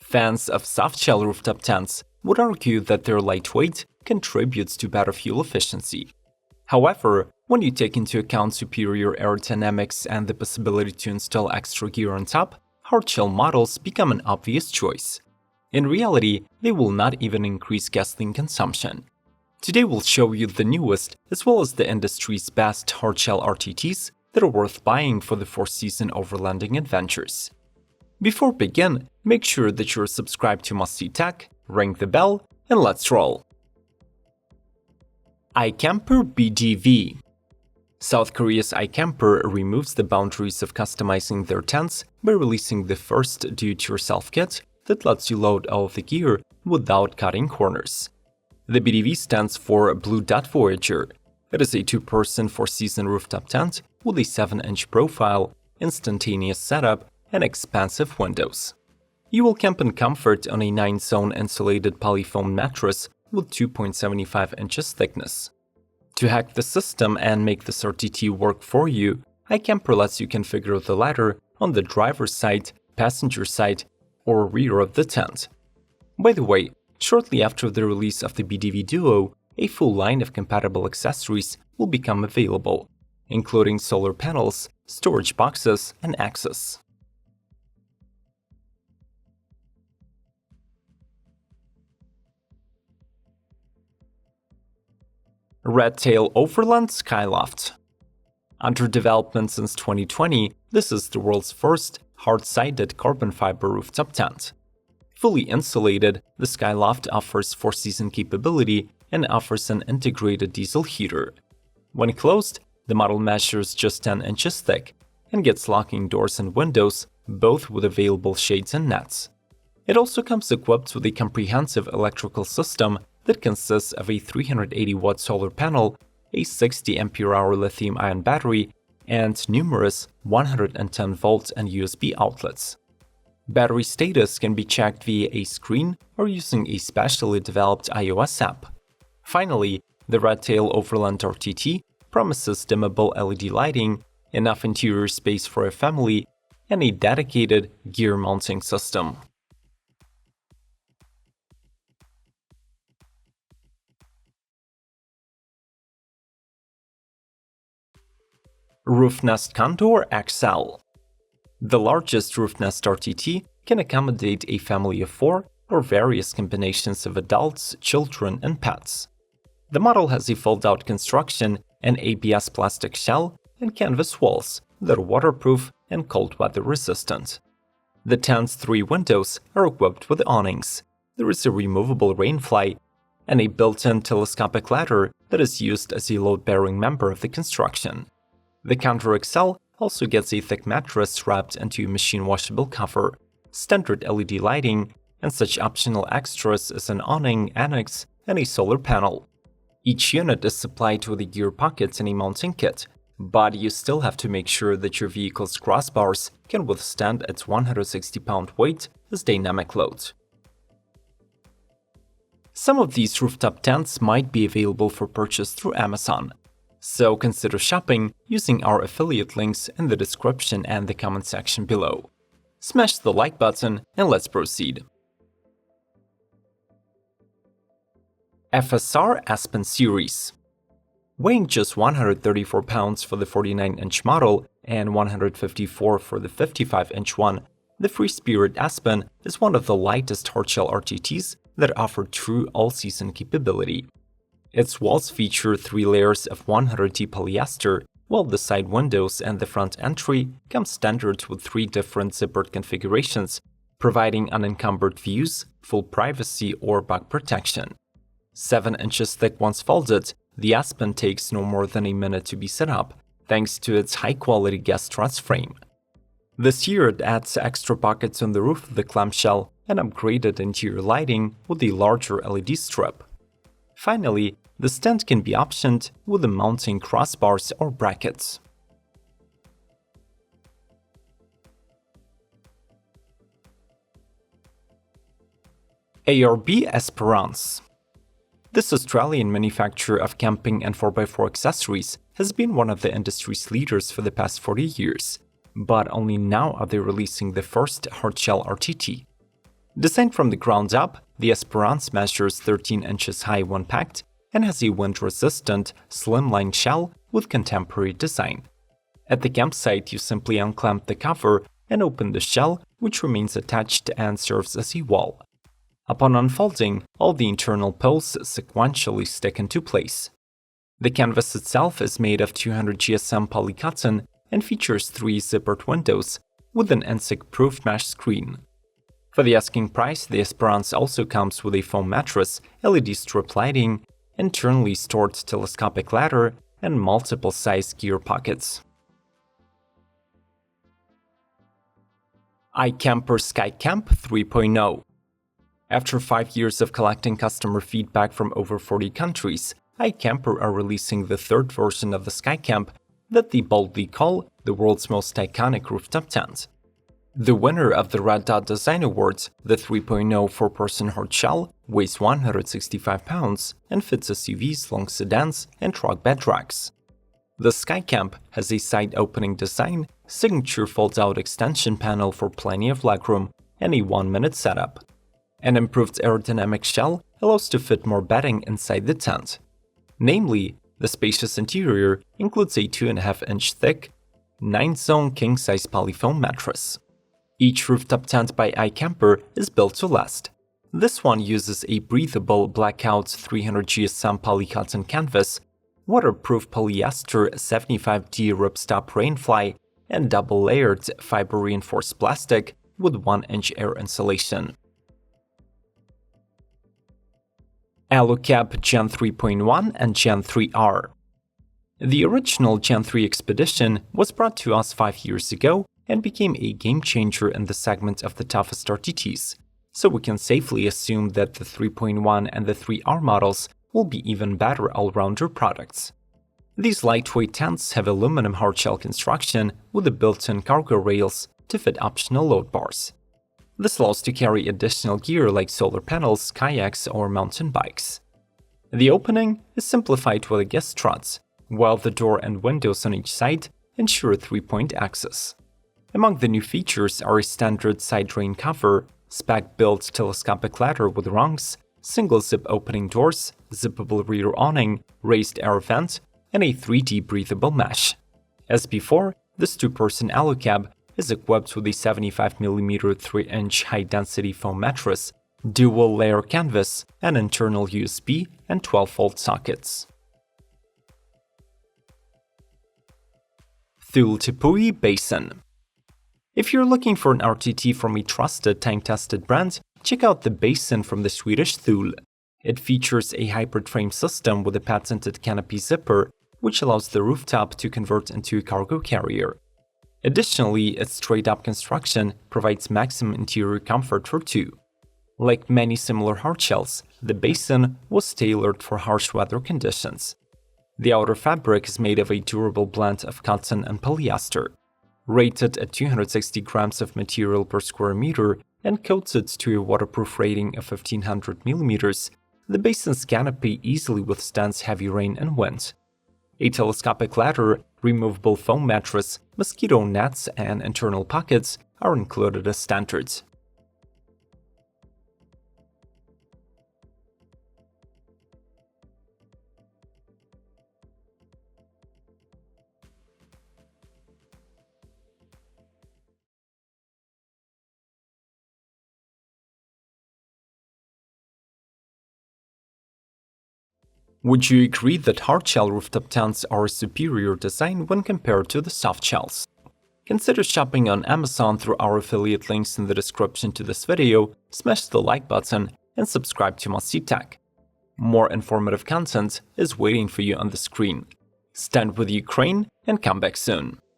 Fans of soft-shell rooftop tents would argue that their lightweight contributes to better fuel efficiency. However, when you take into account superior aerodynamics and the possibility to install extra gear on top, hardshell models become an obvious choice. In reality, they will not even increase gasoline consumption. Today we'll show you the newest as well as the industry's best hardshell RTTs that are worth buying for the four-season overlanding adventures. Before we begin, make sure that you're subscribed to Must See Tech, ring the bell, and let's roll! iKamper BDV. South Korea's iKamper removes the boundaries of customizing their tents by releasing the first do-it-yourself kit that lets you load all of the gear without cutting corners. The BDV stands for Blue Dot Voyager. It is a two-person four-season rooftop tent with a 7-inch profile, instantaneous setup, and expansive windows. You will camp in comfort on a 9-zone insulated polyfoam mattress with 2.75 inches thickness. To hack the system and make this RTT work for you, iKamper lets you configure the ladder on the driver's side, passenger side, or rear of the tent. By the way, shortly after the release of the BDV Duo, a full line of compatible accessories will become available, including solar panels, storage boxes, and access. Redtail Overland Skyloft. Under development since 2020, this is the world's first hard-sided carbon fiber rooftop tent. Fully insulated, the Skyloft offers four-season capability and offers an integrated diesel heater. When closed, the model measures just 10 inches thick and gets locking doors and windows, both with available shades and nets. It also comes equipped with a comprehensive electrical system that consists of a 380-watt solar panel, a 60 ampere-hour lithium-ion battery, and numerous 110-volt and USB outlets. Battery status can be checked via a screen or using a specially developed iOS app. Finally, the Redtail Overland RTT promises dimmable LED lighting, enough interior space for a family, and a dedicated gear mounting system. Roofnest Contour XL. The largest Roofnest RTT can accommodate a family of 4 or various combinations of adults, children, and pets. The model has a fold-out construction, an ABS plastic shell, and canvas walls that are waterproof and cold weather resistant. The tent's 3 windows are equipped with awnings. There is a removable rainfly and a built-in telescopic ladder that is used as a load-bearing member of the construction. The Contour XL also gets a thick mattress wrapped into a machine-washable cover, standard LED lighting, and such optional extras as an awning, annex, and a solar panel. Each unit is supplied with a gear pocket and a mounting kit, but you still have to make sure that your vehicle's crossbars can withstand its 160-pound weight as dynamic load. Some of these rooftop tents might be available for purchase through Amazon, so consider shopping using our affiliate links in the description and the comment section below. Smash the like button and let's proceed. FSR Aspen Series. Weighing just 134 pounds for the 49-inch model and 154 for the 55-inch one, the Free Spirit Aspen is one of the lightest hardshell RTTs that offer true all-season capability. Its walls feature 3 layers of 100T polyester, while the side windows and the front entry come standard with 3 different zippered configurations, providing unencumbered views, full privacy, or bug protection. 7 inches thick once folded, the Aspen takes no more than a minute to be set up, thanks to its high-quality gas truss frame. This year it adds extra pockets on the roof of the clamshell and upgraded interior lighting with a larger LED strip. Finally, the stand can be optioned with the mounting crossbars or brackets. ARB Esperance. This Australian manufacturer of camping and 4x4 accessories has been one of the industry's leaders for the past 40 years, but only now are they releasing the first hardshell RTT. Designed from the ground up, the Esperance measures 13 inches high when packed and has a wind-resistant, slimline shell with contemporary design. At the campsite, you simply unclamp the cover and open the shell, which remains attached and serves as a wall. Upon unfolding, all the internal posts sequentially stick into place. The canvas itself is made of 200 GSM polycotton and features 3 zippered windows with an insect-proof mesh screen. For the asking price, the Esperance also comes with a foam mattress, LED strip lighting, internally stored telescopic ladder, and multiple size gear pockets. iKamper Skycamp 3.0. After 5 years of collecting customer feedback from over 40 countries, iKamper are releasing the third version of the Skycamp that they boldly call the world's most iconic rooftop tent. The winner of the Red Dot Design Awards, the 3.0 4-person Hardshell, weighs 165 pounds and fits SUVs, long sedans, and truck bed racks. The Skycamp has a side-opening design, signature folds-out extension panel for plenty of legroom, and a 1-minute setup. An improved aerodynamic shell allows to fit more bedding inside the tent. Namely, the spacious interior includes a 2.5-inch thick, 9-zone king-size polyfoam mattress. Each rooftop tent by iKamper is built to last. This one uses a breathable blackout 300 GSM polycotton canvas, waterproof polyester 75D ripstop rainfly, and double-layered fiber-reinforced plastic with 1-inch air insulation. AluCab Gen 3.1 and Gen 3R. The original Gen 3 Expedition was brought to us 5 years ago and became a game-changer in the segment of the toughest RTTs, so we can safely assume that the 3.1 and the 3R models will be even better all-rounder products. These lightweight tents have aluminum hardshell construction with the built-in cargo rails to fit optional load bars. This allows to carry additional gear like solar panels, kayaks, or mountain bikes. The opening is simplified with a guest struts, while the door and windows on each side ensure 3-point access. Among the new features are a standard side drain cover, spec-built telescopic ladder with rungs, single-zip opening doors, zippable rear awning, raised air vent, and a 3D breathable mesh. As before, this 2-person AluCab is equipped with a 75mm 3-inch high-density foam mattress, dual-layer canvas, and internal USB and 12-volt sockets. Thule Basin. If you're looking for an RTT from a trusted, time-tested brand, check out the Basin from the Swedish Thule. It features a hybrid frame system with a patented canopy zipper, which allows the rooftop to convert into a cargo carrier. Additionally, its straight-up construction provides maximum interior comfort for two. Like many similar hardshells, the Basin was tailored for harsh weather conditions. The outer fabric is made of a durable blend of cotton and polyester. Rated at 260 grams of material per square meter and coated to a waterproof rating of 1500 mm, the Basin's canopy easily withstands heavy rain and wind. A telescopic ladder, removable foam mattress, mosquito nets, and internal pockets are included as standards. Would you agree that hardshell rooftop tents are a superior design when compared to the softshells? Consider shopping on Amazon through our affiliate links in the description to this video, smash the like button, and subscribe to Must-See Tech. More informative content is waiting for you on the screen. Stand with Ukraine and come back soon.